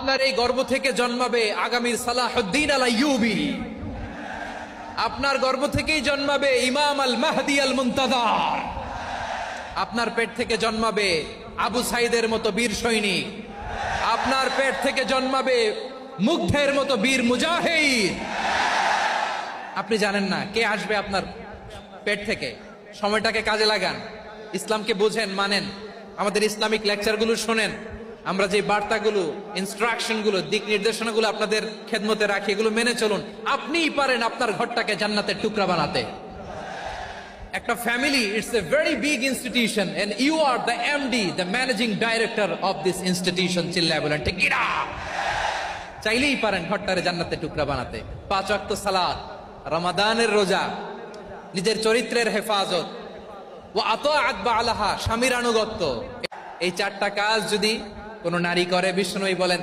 আপনার এই গর্ভ থেকে জন্মাবে আগামীর সালাহুদ্দিন আল আইয়ুবী। আপনার গর্ভ থেকেই জন্মাবে ইমাম আল মাহদি আল মুনতাযার। আপনার পেট থেকে জন্মাবে আবু সাইদের মতো বীর সৈনিক। আপনার পেট থেকে জন্মাবে মুগ্ধের মতো বীর মুজাহিদ। আপনি জানেন না কে আসবে আপনার পেট থেকে। সময়টাকে কাজে লাগান, ইসলামকে বুঝেন, মানেন, আমাদের ইসলামিক লেকচারগুলো শোনেন। আমরা যে বার্তাগুলো, ইনস্ট্রাকশনগুলো, দিক নির্দেশনাগুলো আপনাদের খেদমতে রাখি, এগুলো মেনে চলুন। আপনিই পারেন আপনার ঘরটাকে জান্নাতের টুকরা বানাতে। একটা family, it's a very big institution and you are the MD, the managing director of this institution. চিল্লায় বলেন ঠিক কিনা? চাইলেই পারেন ঘরটারে জান্নাতের টুকরা বানাতে। 5 ওয়াক্ত সালাত, রমাদানের রোজা, নিজের চরিত্রের হেফাজত, ওয়া আতাআত বালাহা, স্বামীর আনুগত্য, এই 4টা কাজ যদি কোন নারী করে, বিষ্ণু বলেন